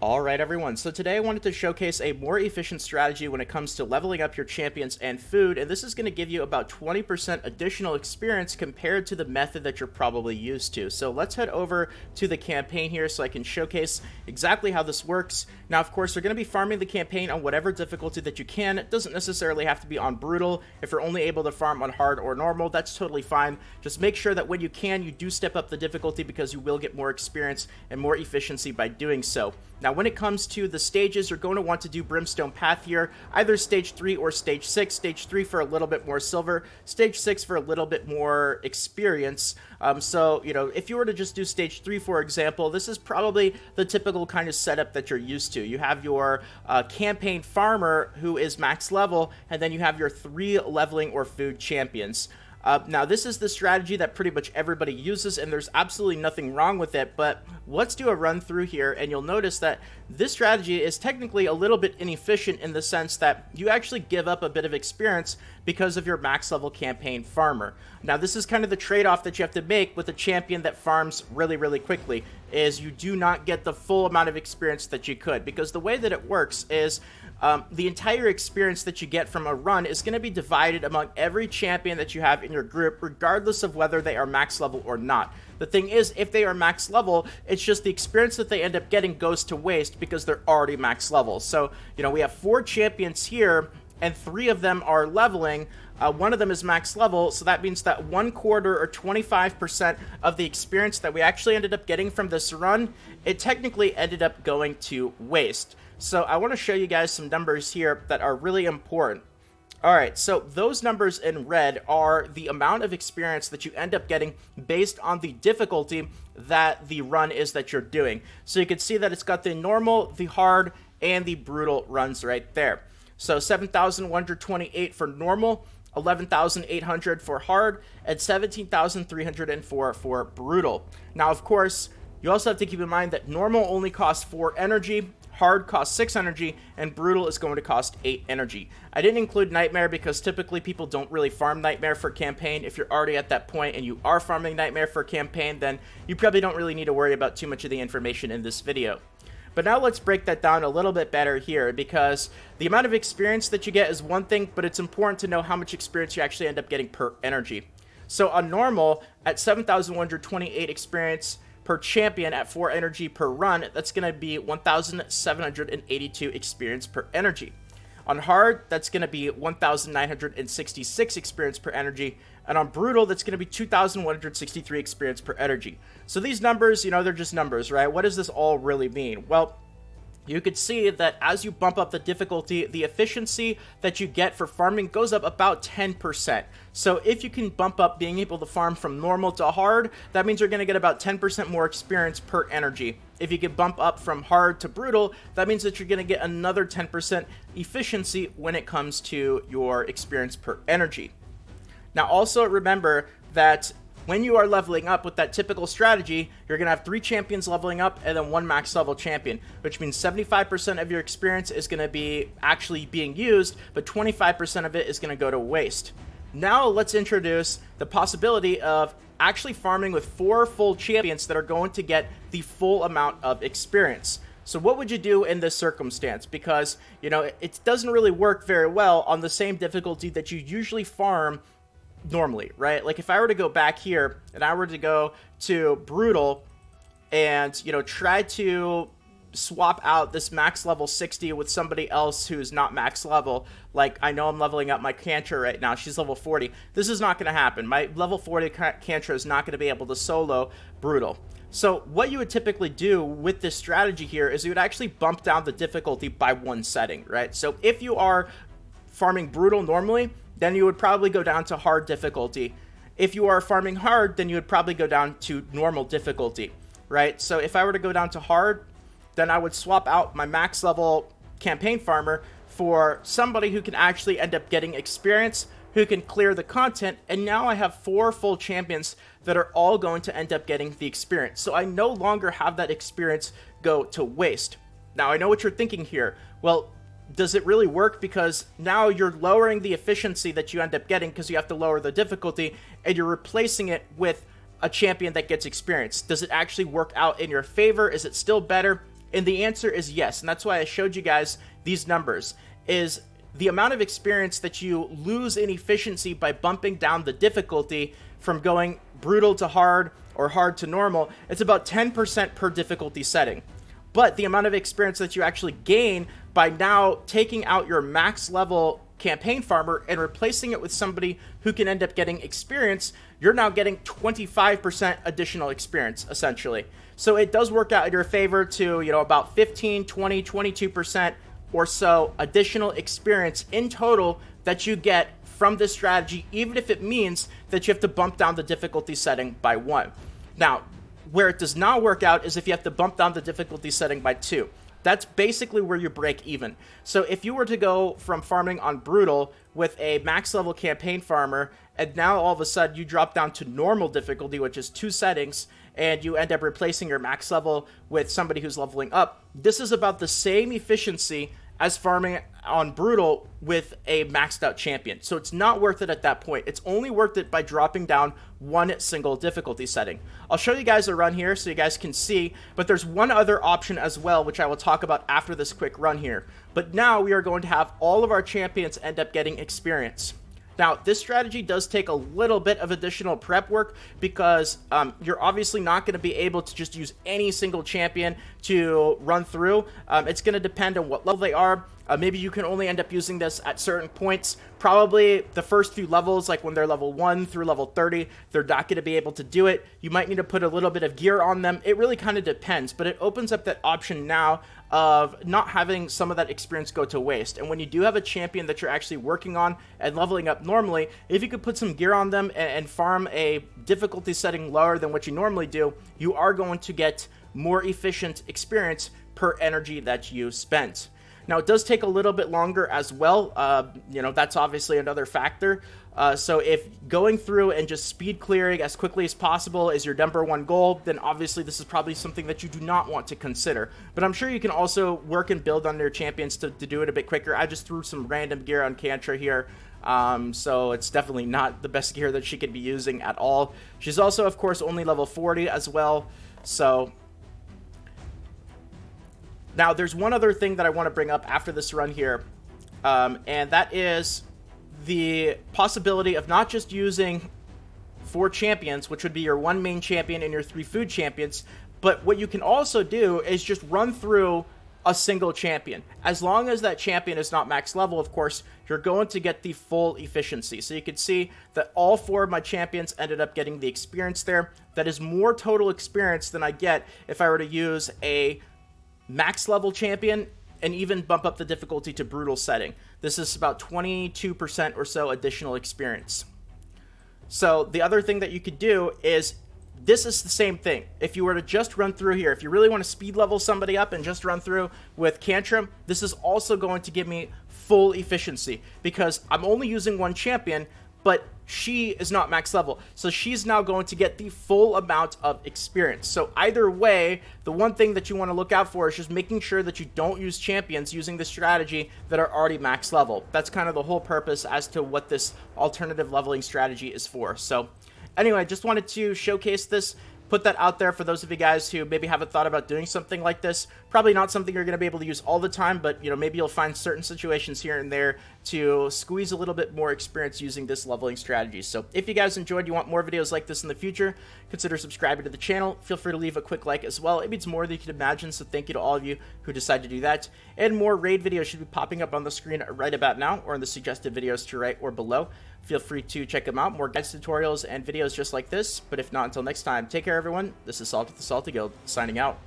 Alright everyone, so today I wanted to showcase a more efficient strategy when it comes to leveling up your champions and food, and this is going to give you about 20% additional experience compared to the method that you're probably used to. So let's head over to the campaign here so I can showcase exactly how this works. Now of course, you're going to be farming the campaign on whatever difficulty that you can. It doesn't necessarily have to be on brutal. If you're only able to farm on hard or normal, that's totally fine. Just make sure that when you can, you do step up the difficulty because you will get more experience and more efficiency by doing so. Now, when it comes to the stages, you're going to want to do Brimstone Path here, either Stage 3 or Stage 6. Stage 3 for a little bit more silver, Stage 6 for a little bit more experience. So, if you were to just do Stage 3, for example, this is probably the typical kind of setup that you're used to. You have your campaign farmer who is max level, and then you have your 3 leveling or food champions. Now, this is the strategy that pretty much everybody uses, and there's absolutely nothing wrong with it, but let's do a run through here, and you'll notice that this strategy is technically a little bit inefficient in the sense that you actually give up a bit of experience because of your max level campaign farmer. Now, this is kind of the trade-off that you have to make with a champion that farms really, really quickly, is you do not get the full amount of experience that you could, because the way that it works is the entire experience that you get from a run is going to be divided among every champion that you have in your group, regardless of whether they are max level or not. The thing is, if they are max level, it's just the experience that they end up getting goes to waste because they're already max level. So, we have 4 champions here, and 3 of them are leveling. One of them is max level, so that means that 1/4 or 25% of the experience that we actually ended up getting from this run, it technically ended up going to waste. So I want to show you guys some numbers here that are really important. Alright, so those numbers in red are the amount of experience that you end up getting based on the difficulty that the run is that you're doing. So you can see that it's got the normal, the hard, and the brutal runs right there. So 7,128 for normal, 11,800 for hard, and 17,304 for brutal. Now, of course, you also have to keep in mind that normal only costs 4 energy, hard costs 6 energy, and brutal is going to cost 8 energy. I didn't include Nightmare because typically people don't really farm Nightmare for campaign. If you're already at that point and you are farming Nightmare for campaign, then you probably don't really need to worry about too much of the information in this video. But now let's break that down a little bit better here, because the amount of experience that you get is one thing, but it's important to know how much experience you actually end up getting per energy. So on normal, at 7,128 experience per champion at 4 energy per run, that's going to be 1,782 experience per energy. On hard, that's going to be 1,966 experience per energy, and on brutal, that's going to be 2,163 experience per energy. So these numbers, they're just numbers, right? What does this all really mean? Well, you could see that as you bump up the difficulty, the efficiency that you get for farming goes up about 10%. So if you can bump up being able to farm from normal to hard, that means you're going to get about 10% more experience per energy. If you can bump up from hard to brutal, that means that you're going to get another 10% efficiency when it comes to your experience per energy. Now also remember that when you are leveling up with that typical strategy, you're going to have 3 champions leveling up and then 1 max level champion, which means 75% of your experience is going to be actually being used, but 25% of it is going to go to waste. Now let's introduce the possibility of actually farming with 4 full champions that are going to get the full amount of experience. So what would you do in this circumstance? Because, it doesn't really work very well on the same difficulty that you usually farm normally, right? Like if I were to go back here and I were to go to brutal and try to swap out this max level 60 with somebody else who's not max level, like I know I'm leveling up my Cantra right now, she's level 40, this is not going to happen. My level 40 Cantra is not going to be able to solo brutal. So what you would typically do with this strategy here is you would actually bump down the difficulty by 1 setting, right? So if you are farming brutal normally, then you would probably go down to hard difficulty. If you are farming hard, then you would probably go down to normal difficulty, right? So if I were to go down to hard, then I would swap out my max level campaign farmer for somebody who can actually end up getting experience, who can clear the content, and now I have 4 full champions that are all going to end up getting the experience. So I no longer have that experience go to waste. Now I know what you're thinking here. Well, does it really work? Because now you're lowering the efficiency that you end up getting because you have to lower the difficulty, and you're replacing it with a champion that gets experience. Does it actually work out in your favor? Is it still better? And the answer is yes, and that's why I showed you guys these numbers, is the amount of experience that you lose in efficiency by bumping down the difficulty from going brutal to hard or hard to normal, it's about 10% per difficulty setting. But the amount of experience that you actually gain by now taking out your max level campaign farmer and replacing it with somebody who can end up getting experience, you're now getting 25% additional experience, essentially. So it does work out in your favor to, about 15, 20, 22% or so additional experience in total that you get from this strategy, even if it means that you have to bump down the difficulty setting by 1. Now, where it does not work out is if you have to bump down the difficulty setting by 2. That's basically where you break even. So if you were to go from farming on brutal with a max level campaign farmer, and now all of a sudden you drop down to normal difficulty, which is 2 settings, and you end up replacing your max level with somebody who's leveling up, this is about the same efficiency as farming on brutal with a maxed out champion. So it's not worth it at that point. It's only worth it by dropping down 1 single difficulty setting. I'll show you guys a run here so you guys can see, but there's one other option as well, which I will talk about after this quick run here. But now we are going to have all of our champions end up getting experience. Now, this strategy does take a little bit of additional prep work because you're obviously not going to be able to just use any single champion to run through. It's going to depend on what level they are. Maybe you can only end up using this at certain points. Probably the first few levels, like when they're level 1 through level 30, they're not going to be able to do it. You might need to put a little bit of gear on them. It really kind of depends, but it opens up that option now of not having some of that experience go to waste. And when you do have a champion that you're actually working on and leveling up normally, if you could put some gear on them and farm a difficulty setting lower than what you normally do, you are going to get more efficient experience per energy that you spent. Now, it does take a little bit longer as well. That's obviously another factor. So if going through and just speed clearing as quickly as possible is your #1 goal, then obviously this is probably something that you do not want to consider. But I'm sure you can also work and build on your champions to do it a bit quicker. I just threw some random gear on Kantra here. So it's definitely not the best gear that she could be using at all. She's also, of course, only level 40 as well. So now, there's one other thing that I want to bring up after this run here, and that is the possibility of not just using 4 champions, which would be your 1 main champion and your 3 food champions, but what you can also do is just run through a single champion. As long as that champion is not max level, of course, you're going to get the full efficiency. So you can see that all 4 of my champions ended up getting the experience there. That is more total experience than I get if I were to use a max level champion and even bump up the difficulty to brutal setting. This is about 22% or so additional experience. So the other thing that you could do is, this is the same thing. If you were to just run through here, if you really want to speed level somebody up and just run through with Kantra, this is also going to give me full efficiency because I'm only using 1 champion, but she is not max level. So she's now going to get the full amount of experience. So either way, the one thing that you want to look out for is just making sure that you don't use champions using the strategy that are already max level. That's kind of the whole purpose as to what this alternative leveling strategy is for. So anyway, I just wanted to showcase this, put that out there for those of you guys who maybe haven't thought about doing something like this. Probably not something you're going to be able to use all the time, but maybe you'll find certain situations here and there to squeeze a little bit more experience using this leveling strategy. So if you guys enjoyed, you want more videos like this in the future, consider subscribing to the channel. Feel free to leave a quick like as well. It means more than you can imagine, so thank you to all of you who decide to do that. And more raid videos should be popping up on the screen right about now, or in the suggested videos to right or below. Feel free to check them out. More guides, tutorials, and videos just like this. But if not, until next time, take care, everyone. This is Salt with the Salty Guild, signing out.